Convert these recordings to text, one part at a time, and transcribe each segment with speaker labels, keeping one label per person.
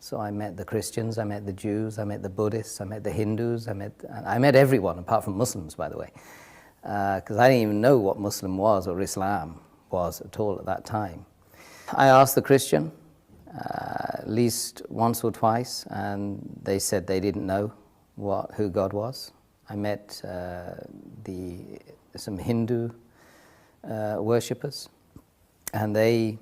Speaker 1: So I met the Christians, I met the Jews, I met the Buddhists, I met the Hindus, I met everyone apart from Muslims, by the way, because I didn't even know what Muslim was or Islam was at all at that time. I asked the Christian at least once or twice, and they said they didn't know who God was. I met some Hindu worshippers, and they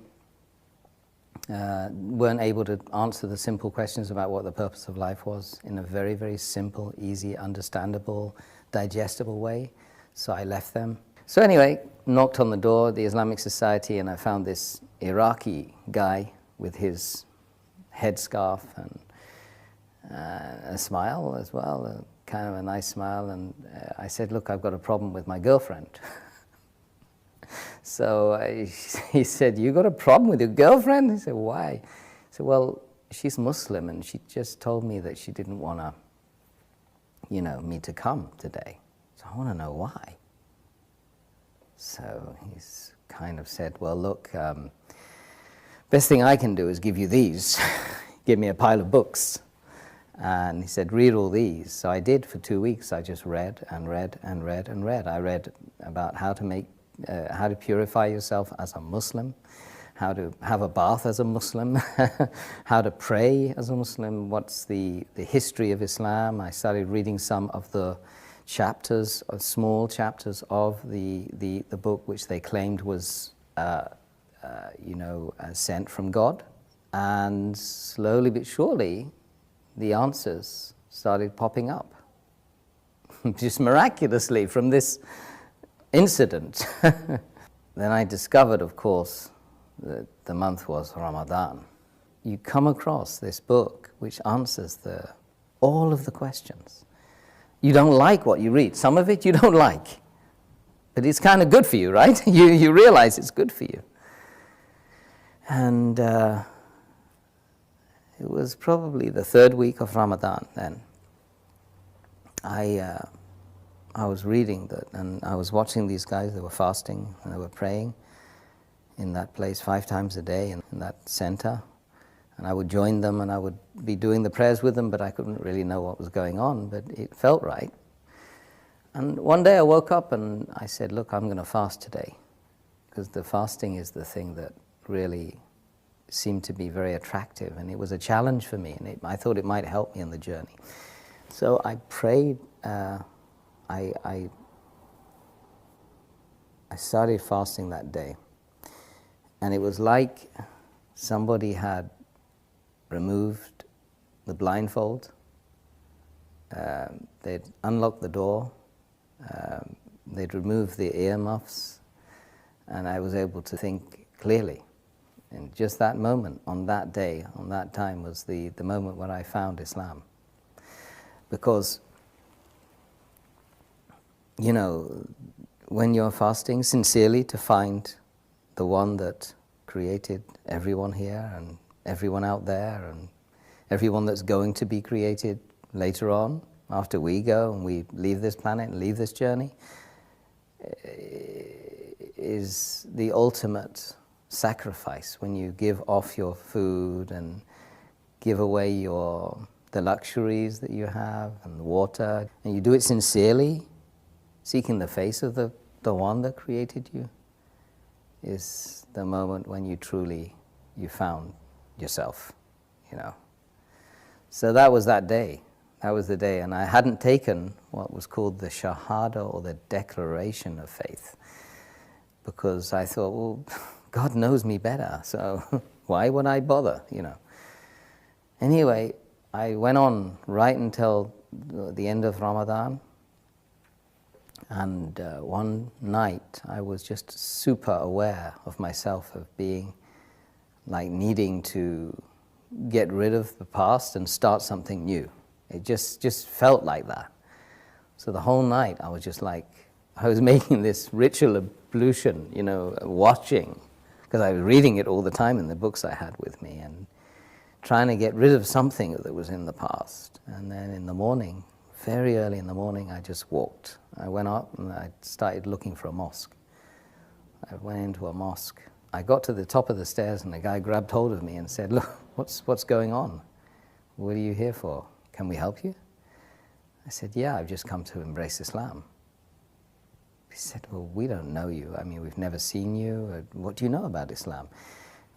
Speaker 1: weren't able to answer the simple questions about what the purpose of life was in a very, very simple, easy, understandable, digestible way. So I left them. So anyway, knocked on the door of the Islamic Society, and I found this Iraqi guy with his headscarf and a smile as well, kind of a nice smile. And I said, look, I've got a problem with my girlfriend. So he said, you got a problem with your girlfriend? He said, why? I said, well, she's Muslim, and she just told me that she didn't want to, me to come today. So I want to know why. So he's kind of said, well, look, best thing I can do is give you these. Give me a pile of books. And he said, read all these. So I did for 2 weeks. I just read and read and read and read. I read about how to purify yourself as a Muslim, how to have a bath as a Muslim, how to pray as a Muslim, what's the history of Islam. I started reading some of the chapters, small chapters of the book, which they claimed was, sent from God. And slowly but surely, the answers started popping up, just miraculously from this incident. Then I discovered, of course, that the month was Ramadan. You come across this book which answers all of the questions. You don't like what you read. Some of it you don't like. But it's kind of good for you, right? You realize it's good for you. And it was probably the third week of Ramadan then. I was reading that, and I was watching these guys. They were fasting and they were praying in that place 5 times a day in that center. And I would join them and I would be doing the prayers with them, but I couldn't really know what was going on, but it felt right. And one day I woke up and I said, look, I'm going to fast today, because the fasting is the thing that really seemed to be very attractive, and it was a challenge for me, and I thought it might help me on the journey. So I prayed. I started fasting that day, and it was like somebody had removed the blindfold. They'd unlocked the door. They'd removed the earmuffs, and I was able to think clearly. And just that moment, on that day, on that time, was the moment when I found Islam. Because, when you're fasting sincerely to find the one that created everyone here and everyone out there and everyone that's going to be created later on, after we go and we leave this planet and leave this journey, is the ultimate sacrifice, when you give off your food and give away the luxuries that you have and the water, and you do it sincerely, seeking the face of the one that created you, is the moment when you found yourself, So that was that day. That was the day, and I hadn't taken what was called the Shahada, or the declaration of faith, because I thought, well, God knows me better, so why would I bother, Anyway, I went on right until the end of Ramadan, and one night I was just super aware of myself, of being like needing to get rid of the past and start something new. It just felt like that. So the whole night I was just like, I was making this ritual ablution, watching, because I was reading it all the time in the books I had with me, and trying to get rid of something that was in the past. And then in the morning, very early in the morning, I just walked. I went up and I started looking for a mosque. I went into a mosque. I got to the top of the stairs and the guy grabbed hold of me and said, look, what's going on? What are you here for? Can we help you? I said, yeah, I've just come to embrace Islam. He said, well, we don't know you. I mean, we've never seen you. What do you know about Islam?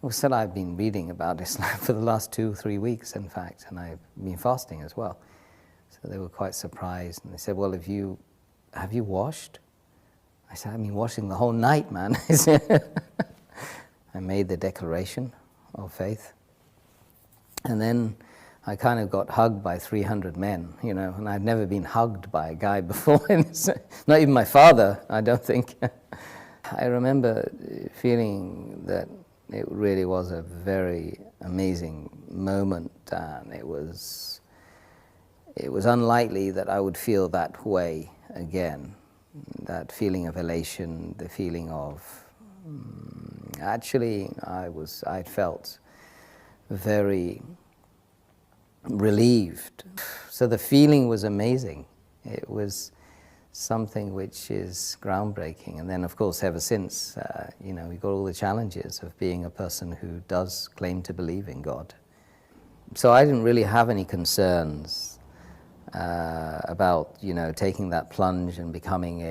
Speaker 1: I said, I've been reading about Islam for the last 2 or 3 weeks, in fact, and I've been fasting as well. So they were quite surprised, and they said, well, have you washed? I said, I've been washing the whole night, man. I made the declaration of faith. And then I kind of got hugged by 300 men, you know, and I'd never been hugged by a guy before. Not even my father, I don't think. I remember feeling that it really was a very amazing moment, and it was unlikely that I would feel that way again. That feeling of elation, the feeling of, actually I felt very relieved. So the feeling was amazing. It was something which is groundbreaking. And then, of course, ever since, you know, we got all the challenges of being a person who does claim to believe in God. So I didn't really have any concerns about, you know, taking that plunge and becoming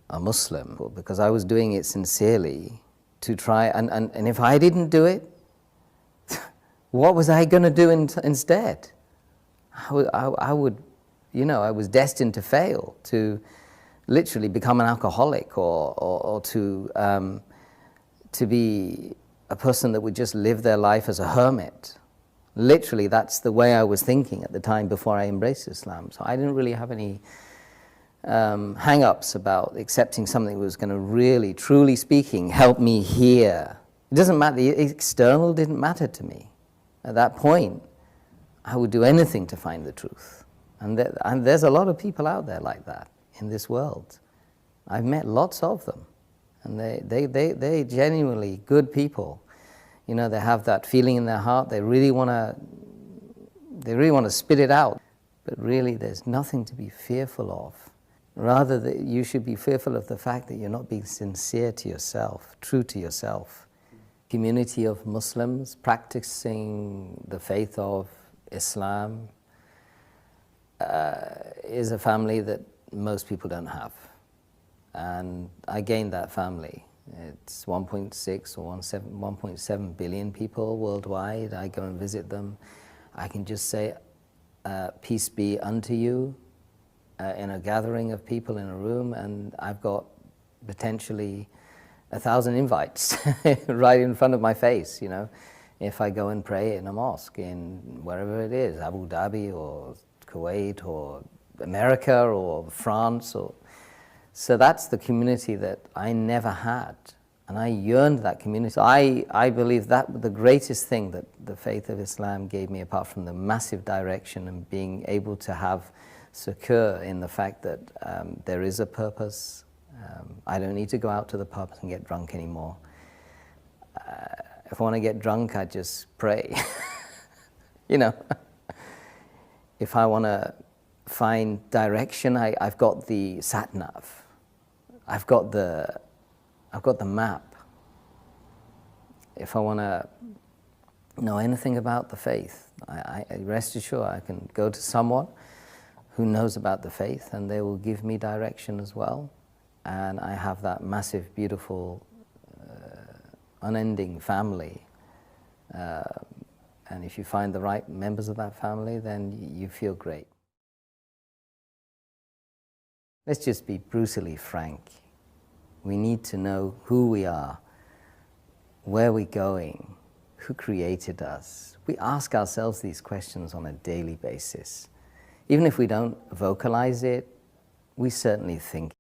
Speaker 1: a Muslim, because I was doing it sincerely to try, and if I didn't do it, what was I going to do instead? I would, you know, I was destined to fail, to literally become an alcoholic, or to be a person that would just live their life as a hermit. Literally, that's the way I was thinking at the time before I embraced Islam. So I didn't really have any hang-ups about accepting something that was going to really, truly speaking, help me here. It doesn't matter, the external didn't matter to me. At that point, I would do anything to find the truth. And there's a lot of people out there like that in this world. I've met lots of them. And they're genuinely good people. You know, they have that feeling in their heart. They really want to spit it out. But really, there's nothing to be fearful of. Rather, that you should be fearful of the fact that you're not being sincere to yourself, true to yourself. Community of Muslims practicing the faith of Islam is a family that most people don't have. And I gained that family. It's 1.6 or 1.7 billion people worldwide. I go and visit them. I can just say, peace be unto you, in a gathering of people in a room, and I've got potentially 1,000 invites right in front of my face, you know, if I go and pray in a mosque in wherever it is, Abu Dhabi or Kuwait or America or France. So that's the community that I never had, and I yearned that community. So I believe that the greatest thing that the faith of Islam gave me, apart from the massive direction and being able to have secure in the fact that there is a purpose. I don't need to go out to the pubs and get drunk anymore. If I want to get drunk, I just pray. You know, if I want to find direction, I've got the sat-nav. I've got the map. If I want to know anything about the faith, I rest assured I can go to someone who knows about the faith, and they will give me direction as well. And I have that massive, beautiful, unending family. And if you find the right members of that family, then you feel great. Let's just be brutally frank. We need to know who we are, where we're going, who created us. We ask ourselves these questions on a daily basis. Even if we don't vocalize it, we certainly think